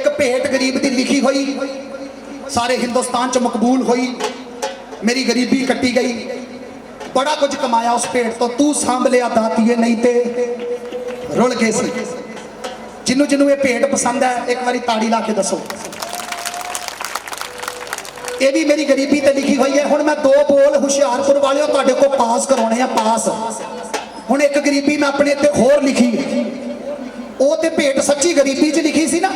एक भेंट गरीब की लिखी हुई सारे हिंदुस्तान च मकबूल हुई। मेरी गरीबी कट्टी गई, बड़ा कुछ कमाया उस भेंट तो। तू सांभ लिया दातिए नहीं ते रुल गए सी। जिन्हों जिन्हों ये भेंट पसंद है एक बारी ताड़ी ला के दसो। ये भी मेरी गरीबी ते लिखी हुई है। हुण मैं दो बोल हुशियारपुर वाले तुहाडे को पास कराने हैं, पास। हुण एक गरीबी मैं अपने ते होर लिखी, वो ते भेंट सच्ची गरीबी च लिखी सी ना।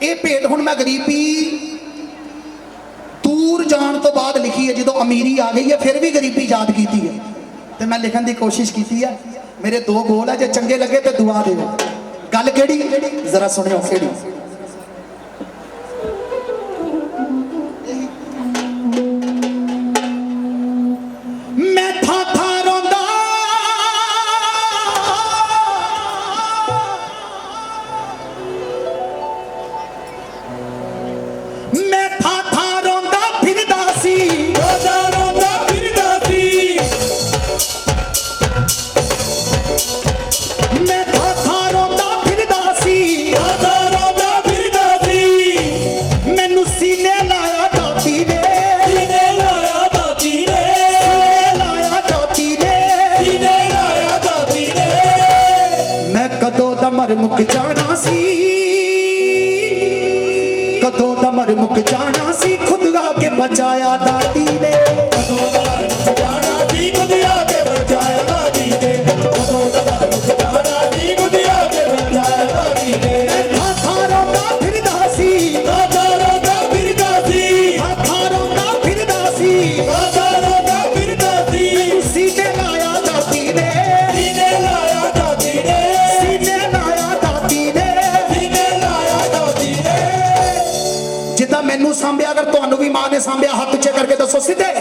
ये भेंट हुण मैं गरीबी दूर जान तो बाद लिखी है, जो अमीरी आ गई है फिर भी गरीबी याद की है तो मैं लिखने की कोशिश की है। मेरे दो बोल है, जो चंगे लगे तो दुआ दे। गल केड़ी जरा सुनियो केड़ी। मैं था रोंदा मैं था रोंदा फिरदा सी, रोंदा फिरदा सी। मैं था रोंदा फिरदा सी, रोंदा फिरदा सी। मैनू सीने लाया दाती ने, सीने लाया दाती ने, लाया दाती ने, सीने लाया दाती ने। मैं कदों दा मर मुक जाना सी, कदों दा मर मुक जाना सी। खुद आके बचाया दाती ने, कदों दा मर मुक जाना सी। खुद आके बचाया दाती ने, कदों दा मर मुक जाना सी। खुद आके बचाया दाती ने। हाथा रोंदा फिरदा सी, हाथा रोंदा फिरदा सी, हाथा रोंदा फिरदा सी, हाथा रोंदा फिरदा सी। सीने लाया दाती ने, सीने लाया दाती ने, सीने लाया दाती ने, सीने लाया दाती ने। जिदा मैनू सांभिया अगर तुहानू भी मां ने सांभिया हाथ उच्चे करके दसो सीधे।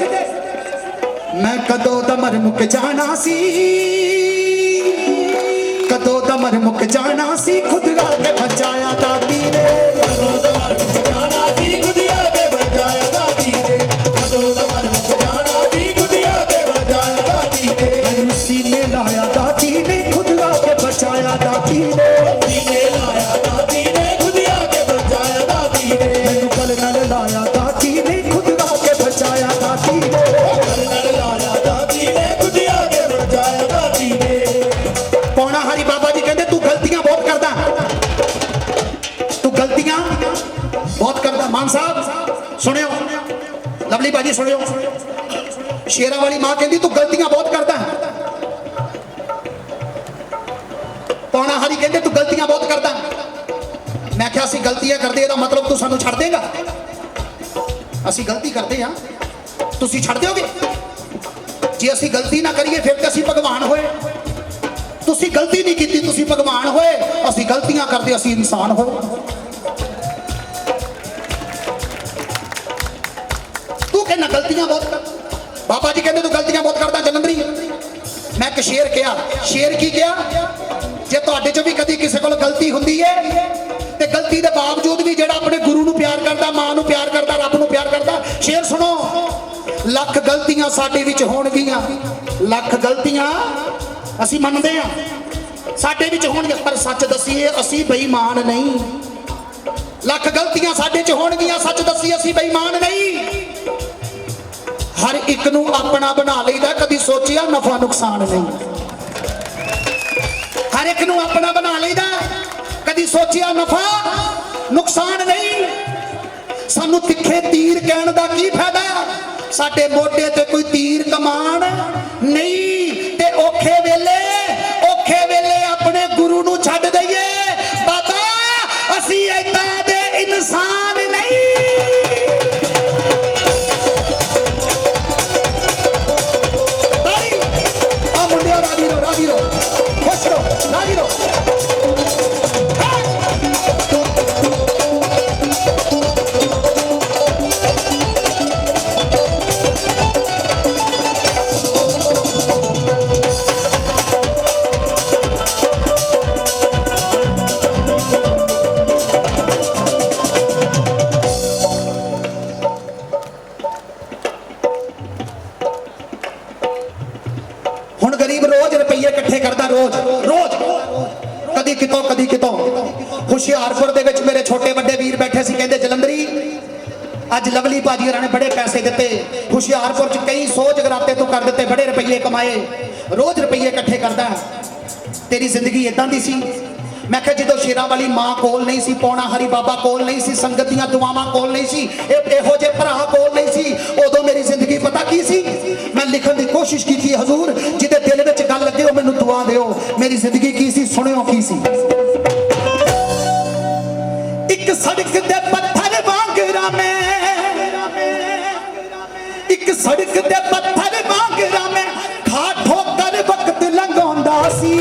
मैं कदों दा मर मुक जाना सी, कदों दा मर मुक जाना सी। खुद आके बचाया दाती ने, कदों दा मर मुक जाना सी। खुद आके बचाया दाती ने, कदों दा मर मुक जाना सी। खुद आके बचाया दाती ने। मैनू सीने लाया दाती ने, खुद आके बचाया दाती ने, सीने लाया दाती ने। खुद आके बचाया दाती ने। मैनू गल नाल लाया दाती ने, खुद आके बचाया दाती ने, गल नाल लाया दाती ने। खुद आके बचाया दाती ने। पौना हरी बाबा जी कहते तू गलतियां बहुत करदा, तू गलतियां बहुत करदा। मान साहब सुनियो, लवली बाजी सुनियो। शेरा वाली मां कहती तू गलतियां बहुत करदा। पौना हरी कहते तू गलतियां बहुत करदा। मैं क्या असीं गलतियां करदे दा मतलब तू सानू छड़ देगा? असीं गलती करते हाँ, तुसीं छड़ दोगे? जे असीं गलती ना करिए फिर तो असीं भगवान होए। तुसीं गलती नहीं की, तुसीं भगवान होए। असीं गलतियां करते, असीं इंसान होए। तू कहना गलतियां बहुत कर। बाबा जी कहते तू गलतियां बहुत करता जलंधरी। मैं एक शेर कहा, शेर की कहा, जे तुहाडे चों भी कदी किसी कोल गलती हुंदी है ते गलती के बावजूद भी जेड़ा अपने गुरु नूं प्यार करता, मां नूं प्यार करता, रब नूं प्यार करता। शेर सुनो, लख गलतियां साडे विच होणगियां, लख गलतियां असीं मनदे हां साडे विच होणगियां, पर सच दसीए असीं बेईमान नहीं। लख गलतियां साडे च होणगियां, सच दसीए असीं बेईमान नहीं। हर एक नूं अपना बना लईदा, कदी सोचिया नफा नुकसान नहीं। हर एक नूं अपना बना लईदा, कदी सोचिया नफा नुकसान नहीं। सानू तिखे तीर कहण दा की फायदा, साडे मोढे ते कोई तीर कमान नहीं। ते औखे वेले अपने गुरु नूं छड्ड दईए बाबा, असीं ऐदां दे इंसान नहीं। आ मुंडिया राजी रहो, राजी रहो, खुश रहो, राजी रहो। रोज रोज कदी कितों ਹੁਸ਼ਿਆਰਪੁਰ ਦੇ ਵਿੱਚ ਮੇਰੇ ਛੋਟੇ ਵੱਡੇ ਵੀਰ ਬੈਠੇ ਸੀ, ਕਹਿੰਦੇ ਜਲੰਧਰੀ ਅੱਜ ਲਵਲੀ ਭਾਜੀ ਹੋਰਾਂ ਨੇ ਬੜੇ ਪੈਸੇ ਦਿੱਤੇ, ਹੁਸ਼ਿਆਰਪੁਰ ਚ ਕਈ 100 ਜਗਰਾਤੇ ਤੂੰ ਕਰ ਦਿੱਤੇ, ਬੜੇ ਰੁਪਈਏ ਕਮਾਏ, ਰੋਜ਼ ਰੁਪਈਏ ਇਕੱਠੇ ਕਰਦਾ, ਤੇਰੀ ਜ਼ਿੰਦਗੀ ਇਦਾਂ ਦੀ ਸੀ। मैं क्या जो शेरा वाली मां कोल नहीं सी, पौना हरी बाबा कोल नहीं सी, संगत दियां दुआवां कोल नहीं सी, इहो जे भरा कोल नहीं सी, उदों मेरी जिंदगी पता की सी, मैं लिखण दी कोशिश की थी हजूर जिदे दिल विच गल लगे हो मैनूं दुआ दिओ, मेरी जिंदगी की सी सुनियो की सी। एक सड़क दे पत्थर वांगरा में, एक सड़क दे पत्थर वांगरा में खा ठोकर वक्त लंघाउंदा सी,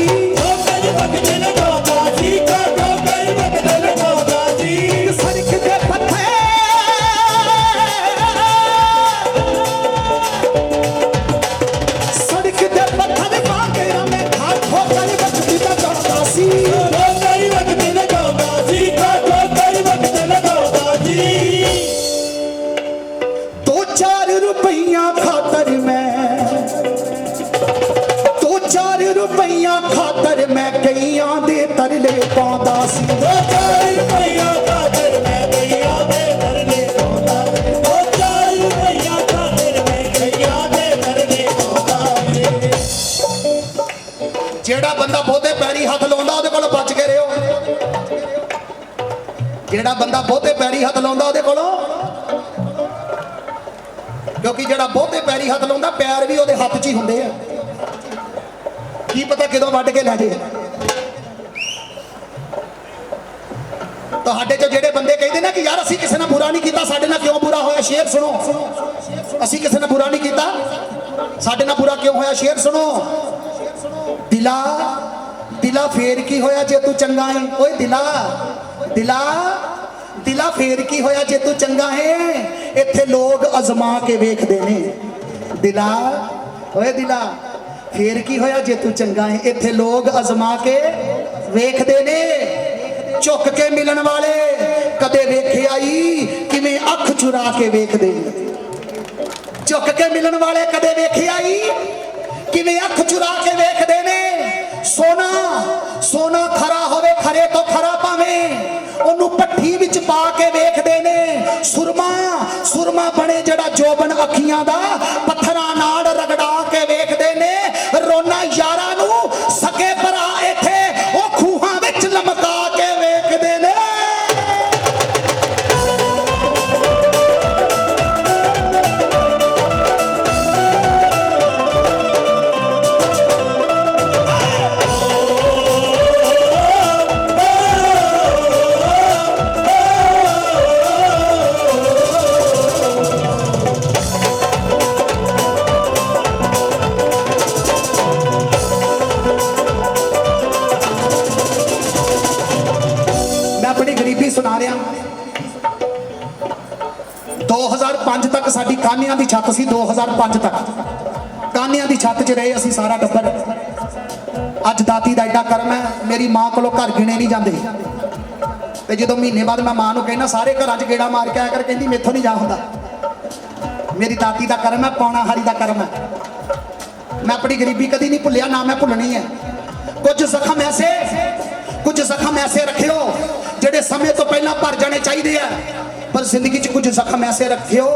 खातर मैं कईयां दे तरले पांदा सी, जेड़ा बंदा बहुते पैरी हाथ लाउंदा ओहदे कोलों बच के रहियो, जेड़ा बंदा बहुते पैरी हाथ लाउंदा ओहदे कोलों, क्योंकि जेड़ा बहुते पैरी हाथ लाउंदा पैर भी ओहदे हत्थ च ही हुंदे आ, की पता किदों वड्ड के लै जाए। तुहाडे चो जेड़े बंदे कहते ना कि यार असीं किसी ने बुरा नहीं किया, साडे नाल क्यों बुरा होया, शेर सुनो, असीं किसी ने बुरा नहीं किया, साडे नाल बुरा क्यों होया, शेर सुनो। दिला दिला फेर की होया जे तू चंगा है, ओए दिला दिला दिला फेर की होया जे तू चंगा है, इत्थे लोग अजमा के वेखदे ने, दिला ओए दिला फेर की होया जे तू चंगा है, इत्थे लोग अजमा के वेखदे ने, झुक के मिलन वाले कदे वेखे आई किवें अख चुरा के वेखदे, झुक के मिलन वाले कदे वेखे आई किवें अख चुरा के वेखदे ने। सोना सोना खरा होवे खरे तो खरा पावे, ओनू पट्ठी विच पा के वेखदे ने, सुरमा सुरमा बने जड़ा जोबन अखियां दा पत्थरां नाल रगड़ा के वेखदे ने, रोना यारां नू सके भरा इत्थे ओ खूहां विच लमका के वेखदे ने। सुना रहा 2005 तक साडी कानियां दी छत सी, 2005 तक कानियां दी छत च रहे असी सारा टब्बर। अज दाती दा एडा करम है, मेरी मां कोलों घर गिने नहीं जाते, ते जदों महीने बाद मैं मां नूं कहना सारे घरां च गेड़ा मार के आया कर, कहंदी मेथों नहीं जा हुंदा। मेरी दाती दा करम है, पौना हारी दा करम है, मैं अपनी गरीबी कदी नहीं भुलिया, ना मैं भुलनी है। कुछ जख्म ऐसे रखियो जेडे समय तो पहला भर जाने चाहिए, पर जिंदगी च कुछ जख्म ऐसे रखियो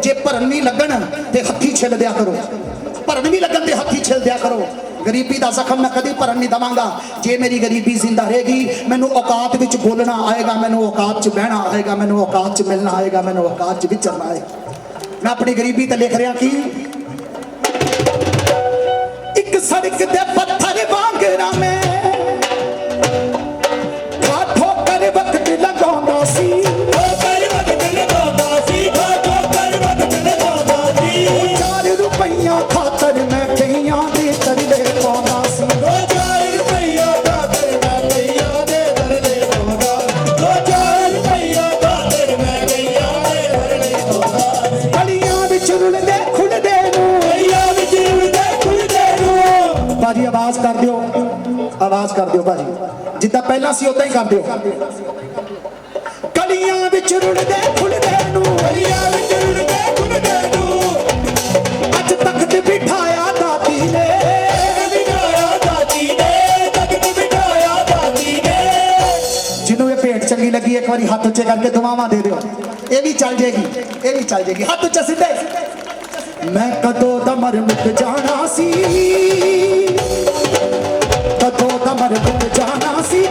जे भरन नहीं लगन ते हथी छिल दिया करो, भरन भी लगन ते हथी छिल दिया करो। गरीबी का जख्म मैं कभी भरन नहीं देवांगा, जे मेरी गरीबी जिंदा रहेगी मैनू औकात विच बोलना आएगा, मैनू औकात च बहना आएगा, मैनू औकात च मिलना आएगा, मैनू औकात च विचरना आएगा। मैं अपनी गरीबी ते लिख रहा कि एक सड़क दे पत्थर वांगरा में वक्त लगांदा सी, चार रुपया खातर मैं कईयां दे तरले पांदा सी, गलियां विच रुलदे खुलदे नूं, भाजी आवाज कर दियो, आवाज कर दियो भाजी, जिद्दां पहला सी उदां ही कर दियो। गलियां विच रुलदे खुलदे नूं, अज तख्त बिठाया दाती ने, जिन्हों ये भेंट बारी हाथ उच्चे करके दुआवां दे दियो ये भी चल जाएगी ये भी चल जाएगी हाथ उच्चा सीधे मैं कदों दा मर मुक जाना सी कदों दा मर मुक जाना सी